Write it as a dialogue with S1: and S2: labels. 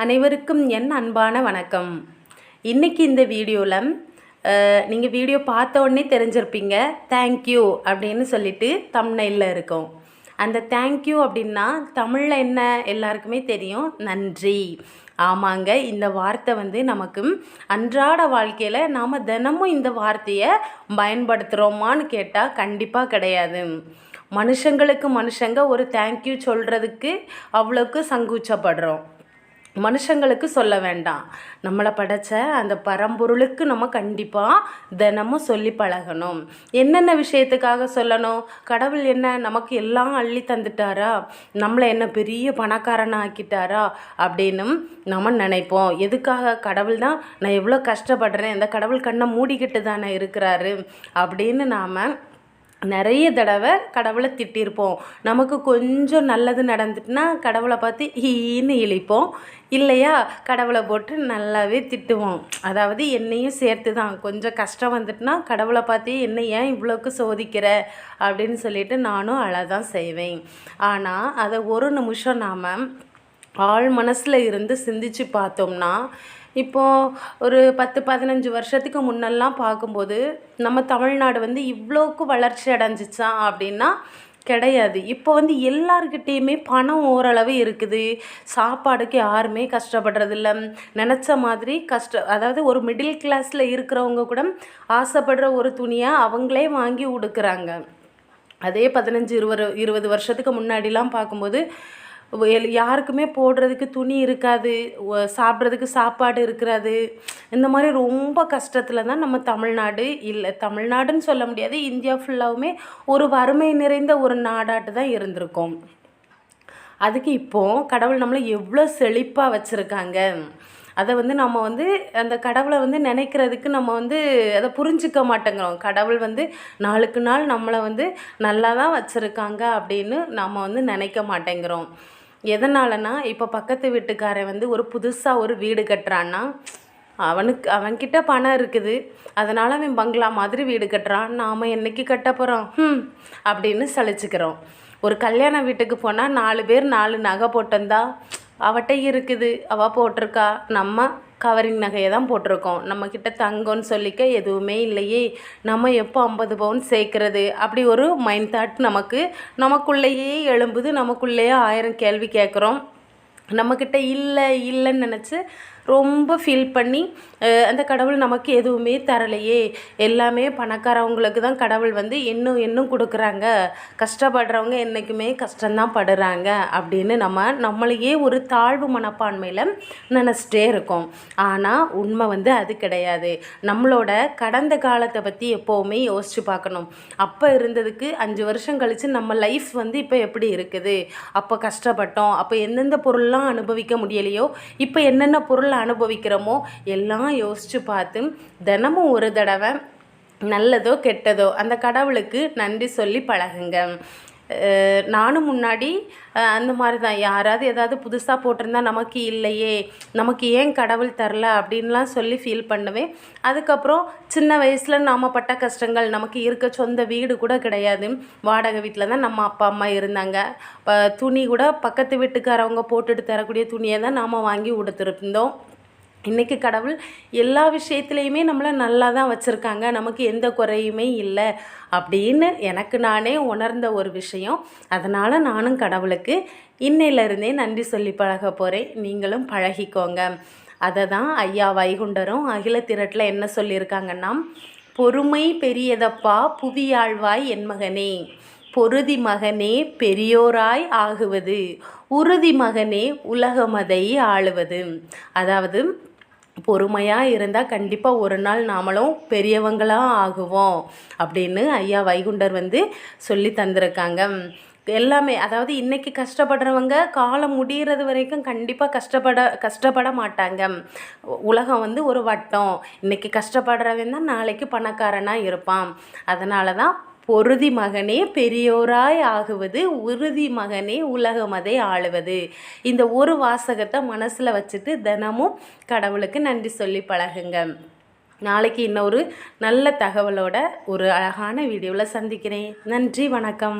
S1: அனைவருக்கும் என் அன்பான வணக்கம். இன்றைக்கி இந்த வீடியோவில் நீங்கள் வீடியோ பார்த்த உடனே தெரிஞ்சிருப்பீங்க தேங்க்யூ அப்படின்னு சொல்லிட்டு தம்ப்நெயிலில் இருக்கும். அந்த தேங்க்யூ அப்படின்னா தமிழில் என்ன எல்லாருக்குமே தெரியும், நன்றி. ஆமாங்க, இந்த வார்த்தை நமக்கு அன்றாட வாழ்க்கையில் நாம் தினமும் இந்த வார்த்தையை பயன்படுத்துகிறோமான்னு கேட்டால் கண்டிப்பாக கிடையாது. மனுஷங்க ஒரு தேங்க்யூ சொல்கிறதுக்கு அவ்வளோக்கு சங்கூச்சப்படுறோம். மனுஷங்களுக்கு சொல்ல வேண்டாம், நம்மளை படைச்ச அந்த பரம்பொருளுக்கு நம்ம கண்டிப்பாக தினமும் சொல்லி பழகணும். என்னென்ன விஷயத்துக்காக சொல்லணும்? கடவுள் என்ன நமக்கு எல்லாம் அள்ளி தந்துட்டாரா, நம்மளை என்ன பெரிய பணக்காரனை ஆக்கிட்டாரா அப்படின்னு நம்ம நினைப்போம். எதுக்காக? கடவுள் தான் நான் எவ்வளோ கஷ்டப்படுறேன், இந்த கடவுள் கண்ணை மூடிக்கிட்டு தானே இருக்கிறாரு அப்படின்னு நாம் நிறைய தடவை கடவுளை திட்டிருப்போம். நமக்கு கொஞ்சம் நல்லது நடந்துட்டுனா கடவுளை பார்த்து ஈன்னு இழிப்போம், இல்லையா கடவுளை போட்டு நல்லாவே திட்டுவோம். அதாவது என்னையும் சேர்த்து தான். கொஞ்சம் கஷ்டம் வந்துட்டுனா கடவுளை பார்த்து என்னை ஏன் இவ்வளோக்கு சோதிக்கிற அப்படின்னு சொல்லிட்டு நானும் அழதான் செய்வேன். ஆனால் அதை ஒரு நிமிஷம் நாம் ஆழ் மனசில் இருந்து சிந்திச்சு பார்த்தோம்னா, இப்போது ஒரு 10-15 வருஷத்துக்கு முன்னெல்லாம் பார்க்கும்போது நம்ம தமிழ்நாடு இவ்வளோக்கு வளர்ச்சி அடைஞ்சிச்சா அப்படின்னா கிடையாது. இப்போ எல்லார்கிட்டேயுமே பணம் ஓரளவு இருக்குது, சாப்பாடுக்கு யாருமே கஷ்டப்படுறதில்ல. நினச்ச மாதிரி அதாவது ஒரு மிடில் கிளாஸில் இருக்கிறவங்க கூட ஆசைப்படுற ஒரு துணியை அவங்களே வாங்கி உடுக்குறாங்க. அதே 15-20 வருஷத்துக்கு முன்னாடிலாம் பார்க்கும்போது யாருக்குமே போடுறதுக்கு துணி இருக்காது, சாப்பிட்றதுக்கு சாப்பாடு இருக்காது. இந்த மாதிரி ரொம்ப கஷ்டத்தில் தான் நம்ம தமிழ்நாடுன்னு சொல்ல முடியாது, இந்தியா ஃபுல்லாகவுமே ஒரு வறுமை நிறைந்த ஒரு நாடாட்டு தான் இருந்திருக்கோம். அதுக்கு இப்போது கடவுள் நம்மளை எவ்வளோ செழிப்பாக வச்சுருக்காங்க. அதை நம்ம அந்த கடவுளை நினைக்கிறதுக்கு நம்ம அதை புரிஞ்சிக்க மாட்டேங்கிறோம். கடவுள் நாளுக்கு நாள் நம்மளை நல்லா தான் வச்சுருக்காங்க அப்படின்னு நம்ம நினைக்க மாட்டேங்கிறோம். எதனாலனா, இப்போ பக்கத்து வீட்டுக்காரன் ஒரு புதுசாக ஒரு வீடு கட்டுறான்னா, அவன்கிட்ட பணம் இருக்குது, அதனால் அவன் பங்களா மாதிரி வீடு கட்டுறான், நாம் என்றைக்கு கட்ட போகிறோம் அப்படின்னு சலிச்சுக்கிறோம். ஒரு கல்யாண வீட்டுக்கு போனால் 4 பேர் 4 நகை போட்டிருந்தா அவட்ட இருக்குது, அவள் போட்டிருக்கா, நம்ம கவரிங் நகையை தான் போட்டிருக்கோம், நம்மக்கிட்ட தங்கம்னு சொல்லிக்க எதுவுமே இல்லையே, நம்ம எப்போ 50 பவுன் சேர்க்குறது, அப்படி ஒரு மைண்ட் தாட் நமக்குள்ளேயே எழும்புது. நமக்குள்ளேயே 1000 கேள்வி கேட்குறோம். நம்மக்கிட்ட இல்லைன்னு நினச்சி ரொம்ப ஃபீல் பண்ணி அந்த கடவுள் நமக்கு எதுவுமே தரலையே, எல்லாமே பணக்காரவங்களுக்கு தான் கடவுள் இன்னும் கொடுக்குறாங்க, கஷ்டப்படுறவங்க என்றைக்குமே கஷ்டம்தான் படுறாங்க அப்படின்னு நம்மளையே ஒரு தாழ்வு மனப்பான்மையில் நினச்சிட்டே இருக்கோம். ஆனால் உண்மை அது கிடையாது. நம்மளோட கடந்த காலத்தை பற்றி எப்போவுமே யோசித்து பார்க்கணும். அப்போ இருந்ததுக்கு 5 வருஷம் கழித்து நம்ம லைஃப் இப்போ எப்படி இருக்குது, அப்போ கஷ்டப்பட்டோம், அப்போ எந்தெந்த பொருள்லாம் அனுபவிக்க முடியலையோ இப்போ என்னென்ன பொருள் அனுபவிக்கிறோமோ எல்லாம் யோசித்து பார்த்து தினமும் ஒரு தடவை நல்லதோ கெட்டதோ அந்த கடவுளுக்கு நன்றி சொல்லி பழகுங்க. நானும் முன்னாடி அந்த மாதிரி தான், யாராவது ஏதாவது புதுசாக போட்டிருந்தா நமக்கு இல்லையே, நமக்கு ஏன் கடவுள் தரல அப்படின்லாம் சொல்லி ஃபீல் பண்ணுவேன். அதுக்கப்புறம் சின்ன வயசில் நாம் பட்ட கஷ்டங்கள், நமக்கு இருக்க சொந்த வீடு கூட கிடையாது, வாடகை வீட்டில் தான் நம்ம அப்பா அம்மா இருந்தாங்க. துணி கூட பக்கத்து வீட்டுக்காரவங்க போட்டுட்டு தரக்கூடிய துணியை தான் நாம் வாங்கி உடுத்திருந்தோம். இன்றைக்கி கடவுள் எல்லா விஷயத்துலையுமே நம்மளை நல்லா தான் வச்சுருக்காங்க, நமக்கு எந்த குறையுமே இல்லை அப்படின்னு எனக்கு நானே உணர்ந்த ஒரு விஷயம். அதனால் நானும் கடவுளுக்கு இன்னையிலேருந்தே நன்றி சொல்லி பழக போகிறேன். நீங்களும் பழகிக்கோங்க. அதை தான் ஐயா வைகுண்டரும் அகில திரட்டில் என்ன சொல்லியிருக்காங்கன்னா, பொறுமை பெரியதப்பா புவியாழ்வாய் என் மகனே, பொருதி மகனே பெரியோராய் ஆகுவது, உறுதி மகனே உலகமதை ஆளுவது. அதாவது பொறுமையாக இருந்தால் கண்டிப்பாக ஒரு நாள் நாமளும் பெரியவங்களாக ஆகுவோம் அப்படின்னு ஐயா வைகுண்டர் சொல்லி தந்திருக்காங்க. எல்லாமே அதாவது இன்றைக்கி கஷ்டப்படுறவங்க காலம் முடிகிறது வரைக்கும் கண்டிப்பாக கஷ்டப்பட மாட்டாங்க. உலகம் ஒரு வட்டம், இன்றைக்கி கஷ்டப்படுறவன் தான் நாளைக்கு பணக்காரனாக இருப்பான். அதனால தான் பொருதி மகனே பெரியோராய் ஆகுவது, உறுதி மகனே உலகமதை ஆளுவது. இந்த ஒரு வாசகத்தை மனசில் வச்சுட்டு தினமும் கடவுளுக்கு நன்றி சொல்லி பழகுங்க. நாளைக்கு இன்னொரு நல்ல தகவலோட ஒரு அழகான வீடியோவில் சந்திக்கிறேன். நன்றி, வணக்கம்.